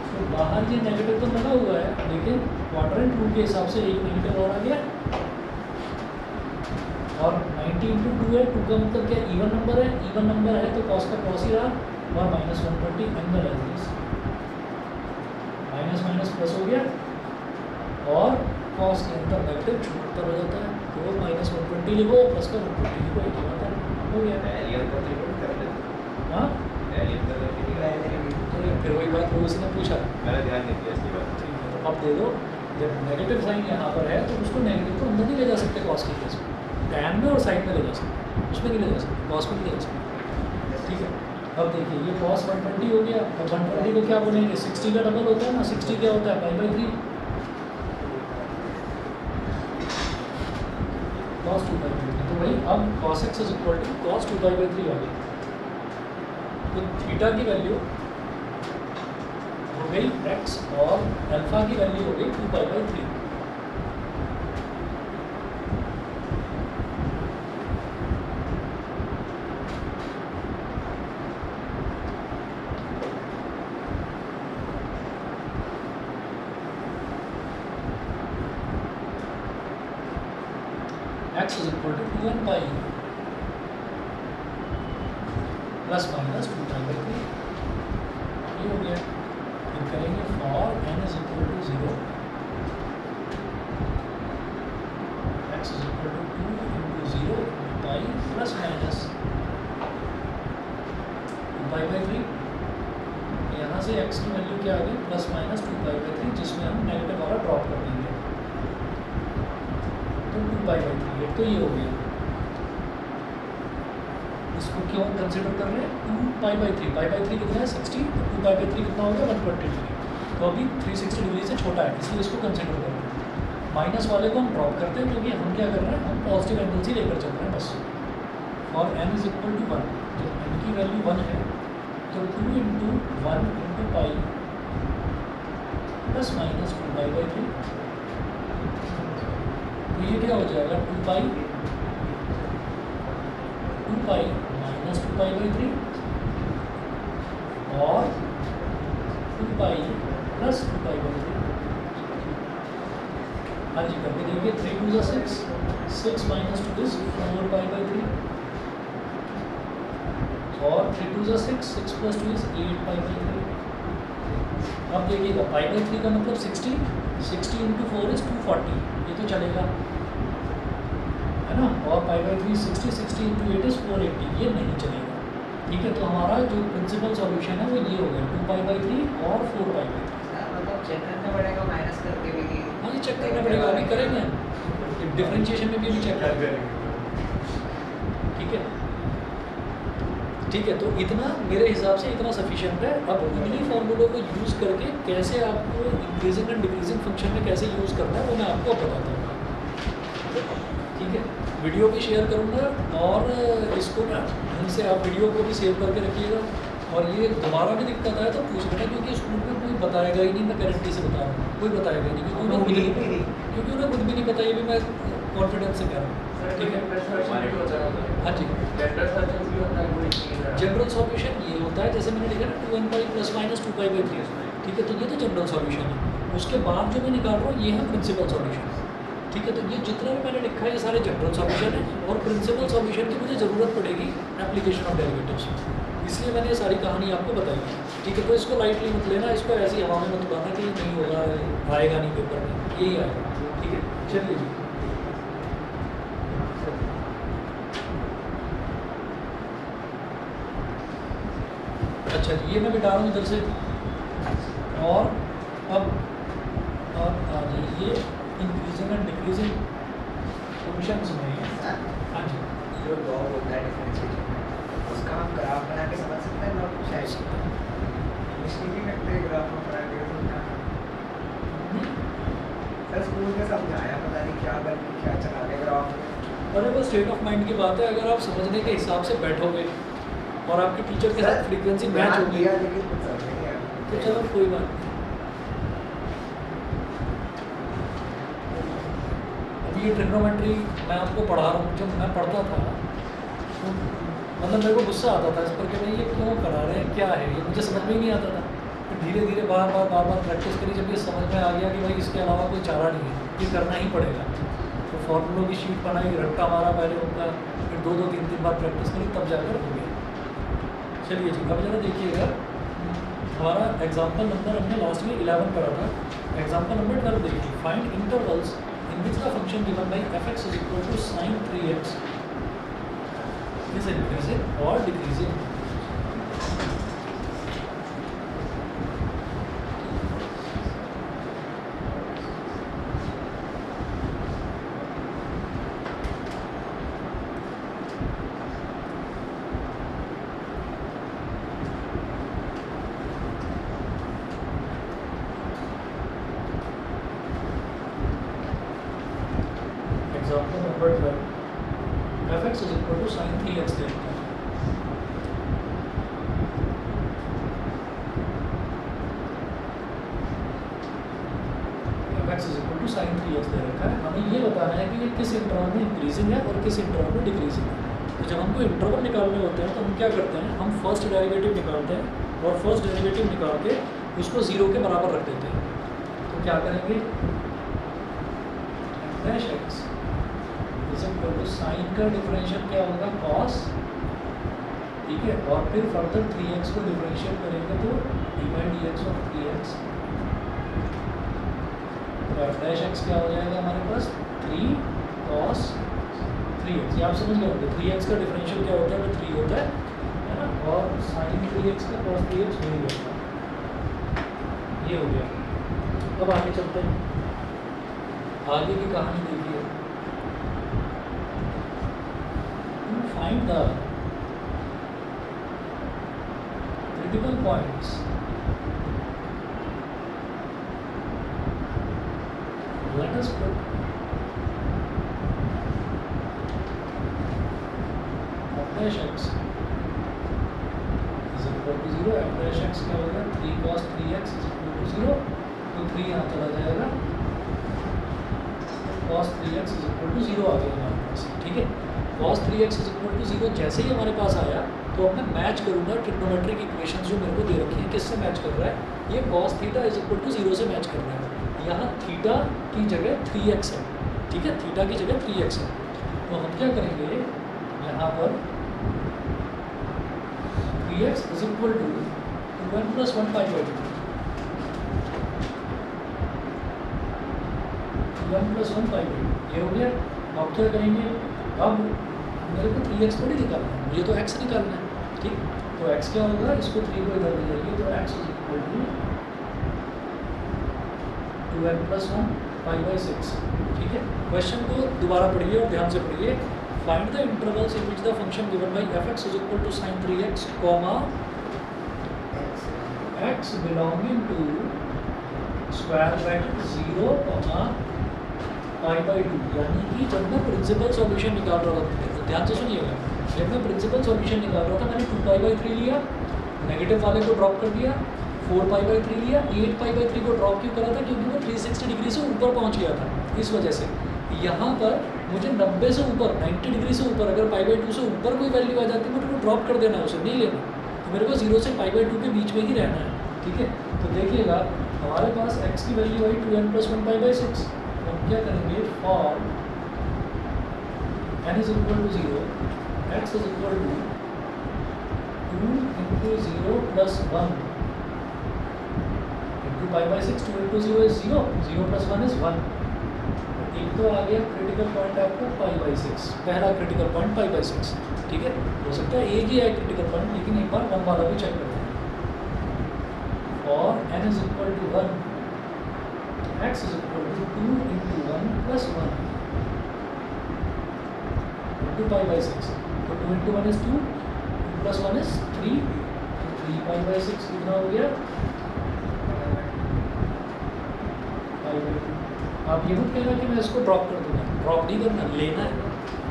तो बाहर ये नेगेटिव तो लगा हुआ है, लेकिन क्वाड्रेंट रूल के हिसाब से एक नेगेटिव और आ गया। और 90 इंटू 2 है, 2 का मतलब क्या, इवन नंबर है, इवन नंबर है तो cos का cos ही रहा, और -120 एंगल है, माइनस माइनस प्लस हो गया, और cos के अंदर नेगेटिव छूटता हो जाता है। तो -120 लिखो या प्लस का 120 लिखो, एक ही बात है, हो गया। एलियन का ट्रीटमेंट कर लेते हाँ एलियन का तो फिर वही बात वो उसने पूछा, मैंने ध्यान नहीं दिया इसकी बात। ठीक है तो अब दे दो, जब नेगेटिव साइन यहाँ पर है तो उसको नेगेटिव को अंदर नहीं ले जा सकते कॉस के केस में, टैन में और साइन में ले जा सकते, उसमें नहीं ले जा सकते, कॉस में नहीं ले जा सकते, ठीक है। अब देखिए ये cos 120 हो गया, अब 120 को क्या बोलेंगे, 60 का डबल होता है ना, 60 क्या होता है पाई/3 cos 2/3, तो भाई अब cos x is equal to cos 2/3 आ गया, तो थीटा की वैल्यू हो गई x और अल्फा की वैल्यू हो गई 2/3। x is equal to 2n pi plus minus 2/3, ये हो गया। फिर करेंगे for n is equal to 0, x is equal to 2 into 0 pi plus minus 2/3, यहाँ से x की वैल्यू क्या आ गई प्लस माइनस 2/3, जिसमें हम नेगेटिव वाला ड्रॉप कर देंगे, तो 2/3 एक तो ये हो गया। इसको क्यों कंसिडर कर रहे हैं 2π/3, π/3 कितना है 60, तो 2π/3 कितना होगा 120 डिग्री, तो अभी 360 डिग्री से छोटा है इसलिए इसको कंसिडर कर रहे हैं। माइनस वाले को हम ड्रॉप करते हैं क्योंकि हम क्या कर रहे हैं, हम पॉजिटिव एंगल ही लेकर चल रहे हैं बस। और n इज इक्वल टू 1, जब n की वैल्यू 1 है तो 2 into 1 into pi plus minus 2π/3, तो ये क्या हो जाएगा 2 पाई माइनस 2π/3 और 2 पाई प्लस 2π/3। हाँ जी करके देखिए, 3 2 6, 6 minus 2 is 4π/3 और 3 2 6, 6 plus 2 is 8π/3। अब देखिएगा π/3 का मतलब 60, 60 into 4 is 240, ये तो चलेगा है ना, और π/3 60, 60 into 8 is 480, ये नहीं चलेगा, ठीक है। तो हमारा जो प्रिंसिपल सॉल्यूशन है वो ये हो गया 2π/3 और 4π/3। मतलब चेक करना पड़ेगा माइनस करके भी कि हाँ ये चेक करना पड़ेगा, अभी करेंगे डिफरेंशिएशन में भी चेक करेंगे, ठीक है ठीक है। तो इतना मेरे हिसाब से इतना सफिशिएंट है। अब इन्हीं फॉर्मूलों को यूज़ करके कैसे आपको इंक्रीजिंग एंड डिक्रीजिंग फंक्शन में कैसे यूज़ करना है वो मैं आपको बताता हूँ, ठीक है। वीडियो भी शेयर करूँगा और इसको ना ढंग से आप वीडियो को भी सेव करके रखिएगा, और ये दोबारा भी दिक्कत आए तो पूछ लेना, क्योंकि स्कूल में कोई बताएगा ही नहीं, मैं गारंटी से बता रहा हूँ कोई बताएगा ही नहीं, क्योंकि उन्हें खुद भी नहीं पता, ये भी मैं कॉन्फिडेंस से कह रहा हूँ, ठीक है। हाँ जी, जनरल सॉल्यूशन ये होता है जैसे मैंने लिखा ना 2n पाई प्लस माइनस 2π/3, ठीक है। तो ये तो जनरल सॉल्यूशन है, उसके बाद जो मैं निकाल रहा हूँ ये है प्रिंसिपल सॉल्यूशन, ठीक है। तो ये जितना भी मैंने लिखा है ये सारे जनरल सॉल्यूशन है, और प्रिंसिपल सॉल्यूशन की मुझे ज़रूरत पड़ेगी एप्लीकेशन ऑफ डेरिवेटिव्स, इसलिए मैंने ये सारी कहानी आपको बताई, ठीक है। तो इसको लाइटली मत लेना, इसको ऐसी हवा में मत उड़ाना कि नहीं होगा, आएगा नहीं पेपर में, यही आएगा, ठीक है। चलिए जी, अच्छा जी, ये मैं बिठा रहा हूँ इधर से, और अब आ जाइए इंक्रीजिंग एंड डिक्रीजिंग फंक्शंस में। हाँ जी, जो लॉग होता है डिफरेंशिएशन में, उसका हम ग्राफ बना के समझ सकते हैं, लॉग शायद इसलिए भी करते हैं ग्राफ में बना के समझना। सर स्कूल में समझाया, पता नहीं क्या करके क्या चला के ग्राफ में। अरे वो स्टेट ऑफ माइंड की बात है, अगर आप समझने के हिसाब से बैठोगे और आपके टीचर के साथ फ्रीक्वेंसी मैच होगी लेकिन कुछ समझ नहीं आया। तो चलो कोई बात नहीं। अभी ये ट्रिग्नोमेट्री मैं आपको पढ़ा रहा हूँ, जब मैं पढ़ता था तो मतलब मेरे को गुस्सा आता था इस पर कि भाई ये क्यों करा रहे हैं, क्या है ये, मुझे समझ में ही नहीं आता था। फिर धीरे धीरे बार बार प्रैक्टिस करी, जब ये समझ में आ गया कि भाई इसके अलावा कोई चारा नहीं है, ये करना ही पड़ेगा, तो फॉर्मूलों की शीट बनाई, रट्टा मारा पहले उनका, फिर 2-3 बार प्रैक्टिस करी, तब जाकर हो गया। चलिए जी, अब जरा देखिएगा, हमारा एग्जाम्पल नंबर हमने लास्ट में 11 करा था, एग्जाम्पल नंबर 12 देखिए। Find intervals in in which the function given by fx is equal to sin 3x is increasing or decreasing. Example number 12. fx is equal to sin 3x दे रखा है. fx is equal to sin 3x दे रखा है. हमें ये बताना है कि ये किस इंटरवल में इंक्रीजिंग है और किस इंटरवल में डिक्रीजिंग है. तो जब हमको इंटरवल निकालने होते हैं तो हम क्या करते हैं, हम फर्स्ट डेरिवेटिव निकालते हैं और फर्स्ट डेरिवेटिव निकाल के उसको 0 के बराबर रख देते हैं. तो क्या करेंगे, f x is equal to sine का डिफरेंशियल क्या होगा, cos, ठीक है. और फिर फर्दर 3x को डिफरेंशिएट करेंगे तो dy dx ऑफ 3x. तो f डैश x क्या हो जाएगा हमारे पास 3 cos 3x. ये आप समझ गए होंगे 3x का डिफरेंशियल क्या होता है, वो 3 होता है ना. और sin 3x का cos 3x नहीं होता. ये हो गया. अब आगे चलते हैं, आगे की कहानी देखिए. Find the critical points let us put f dash x is equal to 0. f dash x क्या होगा 3 cos 3x is equal to 0. तो 3 यहाँ चला जाएगा, cos 3x is equal to 0 आ गया हमारे पास. ठीक है, cos 3x is equal to 0 जैसे ही हमारे पास आया तो अब मैं मैच करूँगा ट्रिग्नोमेट्रिक इक्वेशंस जो मेरे को दे रखी हैं. किससे मैच कर रहा है, ये cos theta is equal to 0 से मैच कर रहा है. यहाँ थीटा की जगह 3x है, ठीक है, थीटा की जगह 3x है. तो हम क्या करेंगे, यहाँ पर 3x is equal to 1 plus 1 pi by 2. 1 plus 1 pi by 2 ये हो गया. अब क्या करेंगे, अब मेरे को 3x थोड़ी निकालना है, मुझे तो x निकालना है. ठीक, तो x क्या होगा, इसको 3 को इधर ले जाइए तो x is equal to 2n plus 1 pi by 6. ठीक है, क्वेश्चन को दोबारा पढ़िए और ध्यान से पढ़िए. Find the intervals in which the function given by fx is equal to sin 3x comma x belonging to square bracket 0 comma pi by 2. यानी कि जब मैं प्रिंसिपल सॉल्यूशन निकाल रहा था, तो ध्यान से सुनिएगा, जब मैं प्रिंसिपल सॉल्यूशन निकाल रहा था मैंने 2 पाई बाई 3 लिया, नेगेटिव वाले को ड्रॉप कर दिया, 4 पाई बाई 3 लिया, 8 पाई बाई 3 को ड्रॉप क्यों करा था, क्योंकि वो 360 डिग्री से ऊपर पहुंच गया था. इस वजह से यहाँ पर मुझे 90 से ऊपर 90 डिग्री से ऊपर अगर पाई बाई 2 से ऊपर कोई वैल्यू आ जाती है मुझे को ड्रॉप कर देना है, उसे नहीं लेना. तो मेरे को 0 से पाई बाई 2 के बीच में ही रहना है. ठीक है, तो देखिएगा हमारे पास x की वैल्यू आई 2n प्लस 1 पाई बाई 6. हम क्या करेंगे, for n is equal to 0 x is equal to 2 into 0 plus 1 into pi by 6. 2 into 0 is 0, 0 plus 1 is 1. एक तो आ गया क्रिटिकल पॉइंट आपका पाई बाई 6, पहला क्रिटिकल पॉइंट पाई बाई 6. ठीक है, हो सकता है एक ही है क्रिटिकल पॉइंट, लेकिन एक बार 1 वाला भी चेक करते हैं. और n is equal to 1 x is equal to 2 into 1 plus 1 into pi by 6. So 2 into 1 is 2, 2 plus 1 is 3, 3 pi by 6 कितना हो गया, pi by 2. आप ये मत कहना कि मैं इसको ड्रॉप कर दूँगा, ड्रॉप नहीं करना, लेना है,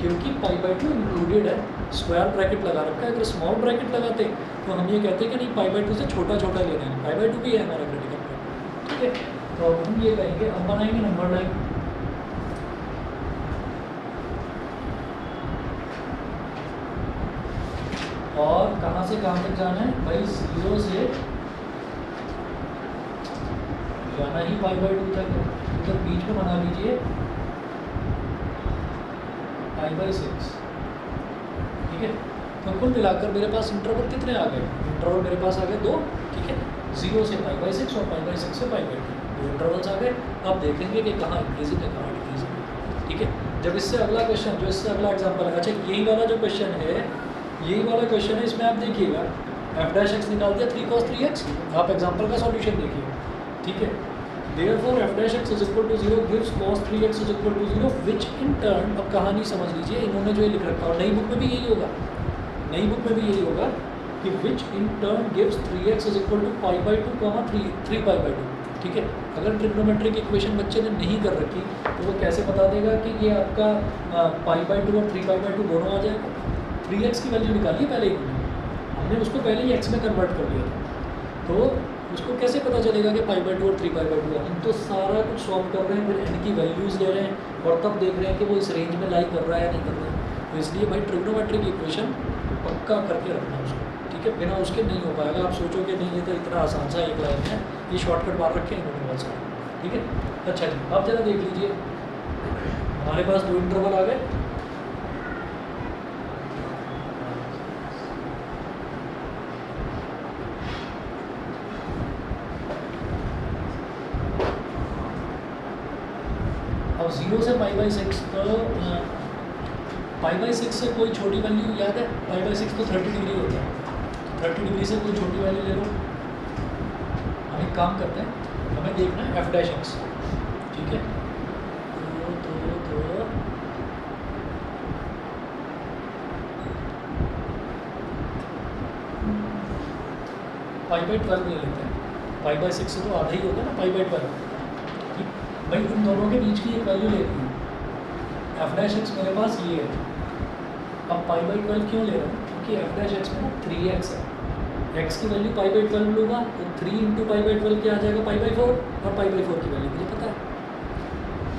क्योंकि pi by 2 इंक्लूडेड है. स्क्वायर ब्रैकेट लगा रखा है, अगर स्मॉल ब्रैकेट लगाते तो हम ये कहते हैं कि नहीं pi by 2 से छोटा छोटा लेना है. pi by 2 भी है हमारा क्रिटिकल पॉइंट. ठीक है, तो अब हम ये कहेंगे, हम बनाएंगे नंबर लाइन. और कहाँ से कहाँ तक जाना है भाई, 0 से जाना ही पाई बाई 2 तक है. तो बीच में बना लीजिए पाई बाई 6. ठीक है, तो कुल मिलाकर मेरे पास इंटरवल कितने आ गए, इंटरवल मेरे पास आ गए 2. ठीक है, 0 से पाई बाई 6 और पाई बाई 6 से पाई बाई 2 इंटरवल्स आ गए. अब देखेंगे कि कहाँ इंक्रीजिंग है कहाँ डिक्रीजिंग है. ठीक है। जब इससे अगला क्वेश्चन, जो इससे अगला एग्जांपल है, अच्छा यही वाला जो क्वेश्चन है, यही वाला क्वेश्चन है, इसमें आप देखिएगा एफ डैश एक्स निकाल दिया 3 cos 3x, आप एग्जांपल का सॉल्यूशन देखिए, ठीक है। Therefore f dash x is equal to 0 gives cos 3x is equal to 0 which in turn, अब कहानी समझ लीजिए, इन्होंने जो ये लिख रखा है और नई बुक में भी यही होगा, नई बुक में भी यही होगा कि which in turn gives 3x is equal to pi by 2 comma 3 pi by 2, ठीक है। अगर ट्रिग्नोमेट्रिक इक्वेशन बच्चे ने नहीं कर रखी तो वो कैसे बता देगा कि ये आपका पाई बाई 2 और 3 पाई बाई 2 दोनों आ जाएगा। 3x की वैल्यू निकालिए पहले ही, हमने उसको पहले ही x में कन्वर्ट कर दिया था, तो उसको कैसे पता चलेगा कि पाई बाई 2 और 3 पाई बाई 2 है। हम तो सारा कुछ सॉल्व कर रहे हैं, फिर n की वैल्यूज़ ले रहे हैं और तब देख रहे हैं कि वो इस रेंज में लाई कर रहा है या नहीं कर रहा है। तो इसलिए भाई ट्रिग्नोमेट्रिक इक्वेशन पक्का करके रखना उसको, ठीक है। बिना उसके नहीं हो पाएगा। आप सोचोगे नहीं ये तो इतना आसान सा एक लाइन है, ये शॉर्टकट मार रखे हैं इन्होंने बहुत सारे, ठीक है। अच्छा जी, अब जरा देख लीजिए, हमारे पास 2 इंटरवल आ गए, अब 0 से पाई बाई 6, तो पाई बाई 6 से कोई छोटी वैल्यू याद है, पाई बाई 6 तो 30 डिग्री होता है, तो 30 डिग्री से कोई छोटी वैल्यू ले लो। हम एक काम करते हैं, हमें देखना है एफ डैश एक्स, ठीक है। तो पाई बाई 12 ले लेते हैं, पाई बाई 6 से तो आधा ही होता है ना पाई बाई 12, ठीक। भाई इन दोनों के बीच की एक वैल्यू लेनी है, एफ डैश एक्स मेरे पास ये है। अब पाई बाई 12 क्यों ले रहा हूँ, क्योंकि एफ डैश एक्स में ना 3x है, x की वैल्यू पाई बाई 12 लूँगा तो 3 इंटू पाई बाई 12 क्या आ जाएगा, पाई बाई 4, और पाई बाई 4 की वैल्यू मुझे पता है।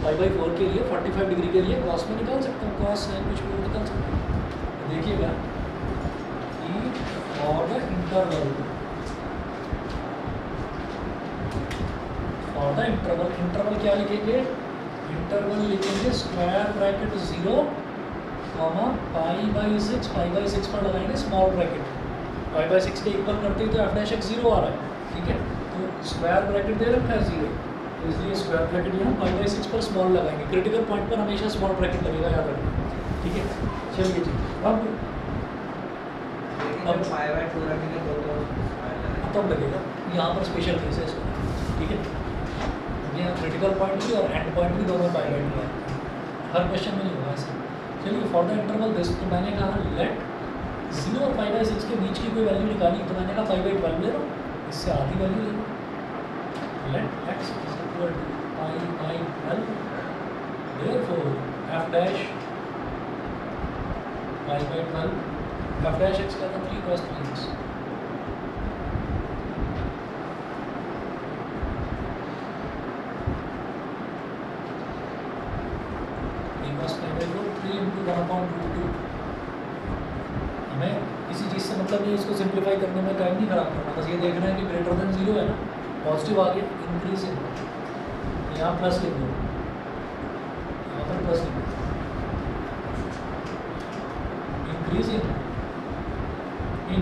पाई बाई 4 के लिए 45 डिग्री के लिए कॉस में निकाल सकता हूँ, कॉस है कुछ भी निकाल सकता हूँ। तो देखिएगा कि और द इंटरवल क्या लिखेंगे, इंटरवल लिखेंगे square bracket 0 comma pi by 6, pi by 6 पर लगाएंगे स्मॉल ब्रैकेट, पाई बाई 6 के इक्वल करते ही तो एफ डैश एक्स 0 आ रहा है, ठीक है। तो स्क्वायर ब्रैकेट दे रखा है 0, तो इसलिए स्क्वायर ब्रैकेट यहाँ पाई बाई 6 पर स्मॉल लगाएंगे, क्रिटिकल पॉइंट पर हमेशा स्मॉल ब्रैकेट लगेगा, याद रखना, ठीक है। चलिए जी, अब पाई बाई 2 रखेंगे तो तब लगेगा, यहाँ पर स्पेशल केस है इसका, ठीक है। ये क्रिटिकल पॉइंट भी और एंड पॉइंट भी दोनों पाई बाई 2 है, हर क्वेश्चन में नहीं होगा ऐसा। चलिए फॉर द इंटरवल दिस, तो मैंने कहा लेट 0 और पाई बाई 6 के बीच की कोई वैल्यू निकाली, तो मैंने कहा पाई बाई 12 ले लो, इससे आधी वैल्यू ले लो, let x is equal to pi by 12, therefore f dash pi by 12, f dash x का था 3 cos 3x, हमें किसी चीज़ से मतलब नहीं, इसको सिंप्लीफाई करने में टाइम नहीं खराब करना, बस ये देखना है कि ग्रेटर देन 0 है ना, पॉजिटिव आ गया, इंक्रीजिंग, यहाँ प्लस लिख दो, यहाँ पर प्लस लिख दो, increasing in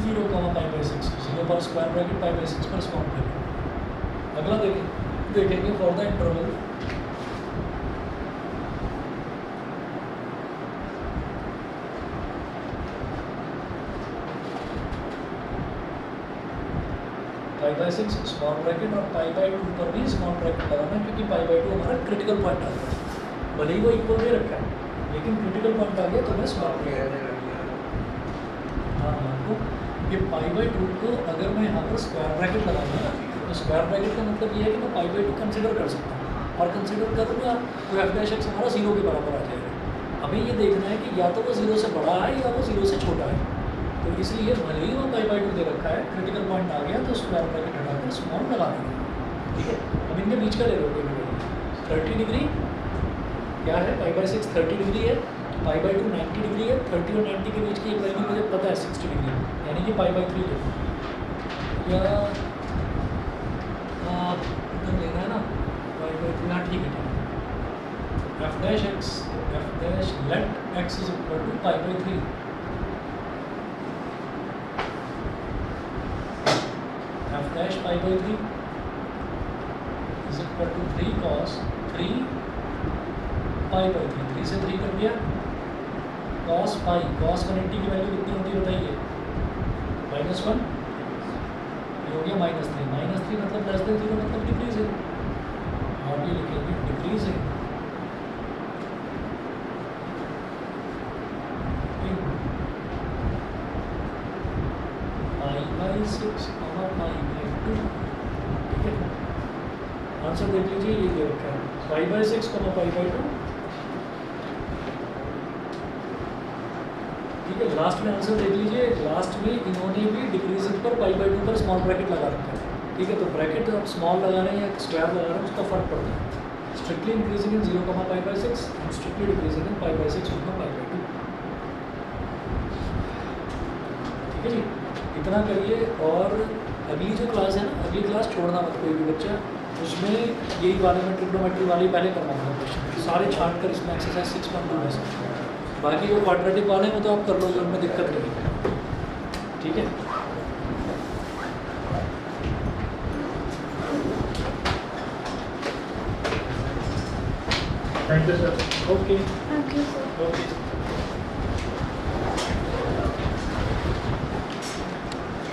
0 comma pi by 6, 0 पर स्क्वायर ब्रैकेट, पाई बाई 6 पर स्मॉल ब्रैकेट। अगला देखेंगे for the interval pi by 6 small bracket और पाई बाई 2 पर भी स्मॉल ब्रैकेट लगाना, क्योंकि पाई बाई 2 हमारा क्रिटिकल पॉइंट आ गया, भले ही वो इक्वल दे रखा है लेकिन क्रिटिकल पॉइंट आ गया तो मैं स्मॉल ब्रैकेट, हाँ तो ये पाई बाई 2 को अगर मैं यहाँ पर स्क्वायर ब्रैकेट लगाऊंगा ना, तो स्क्वायर ब्रैकेट का मतलब ये है कि मैं पाई बाई 2 कंसिडर कर सकता हूँ, और कंसिडर करूँगा तो एफ डैश एक्स हमारा 0 के बराबर आ जाएगा। हमें ये देखना है कि या तो वो 0 से बड़ा है या वो 0 से छोटा है, तो इसलिए भले ही वो पाई बाई 2 दे रखा है, क्रिटिकल पॉइंट आ गया तो स्क्वायर ब्रैकेट हटाकर स्मॉल लगा देंगे, ठीक है। अब इनके बीच का ले लो, 30 डिग्री क्या है, पाई बाई 6 30 डिग्री है, पाई बाई 2 90 डिग्री है, 30 और 90 के बीच की एक वैल्यू मुझे पता है 60 डिग्री, यानी कि पाई बाई 3 ले या इधर लेना है ना, पाई बाई 3, हाँ ठीक है, F dash x, F dash let x is equal to pi by 3, F dash pi by 3 is equal to 3 cos 3 pi by 3, 3 से 3 कर दिया cos पाई, cos 180 की वैल्यू कितनी होती है बताइए, -1, ये हो गया -3, -3 मतलब लेस देन 0 मतलब डिक्रीज है, और ये लिखेंगे डिक्रीज है पाई बाई 6 पाई बाई 2, ठीक है। आंसर देख लीजिए, ये दे रखा है पाई बाई 6 पाई बाई 2, ठीक है। लास्ट में आंसर देख लीजिए, लास्ट में इन्होंने भी डिक्रीजिंग पर पाई बाई 2 पर स्मॉल ब्रैकेट लगा रखा है, ठीक है। तो ब्रैकेट आप स्मॉल लगा रहे हैं या स्क्वायर लगा रहे हैं उसका फर्क पड़ता है। Strictly increasing in 0 pi by 6 and strictly decreasing in pi by 6 pi by 2, ठीक है जी। इतना करिए, और अगली जो क्लास है ना, अगली क्लास छोड़ना मत कोई भी बच्चा, उसमें यही वाले में ट्रिग्नोमेट्री वाली पहले करवाऊंगा क्वेश्चन, सारे छांट कर इसमें एक्सरसाइज 6.2 में से, बाकी जो क्वाड्रेटिक वाले में तो आप कर लोगे, उनमें दिक्कत नहीं है, ठीक है। Thank you sir. Okay Thank you, sir. Okay.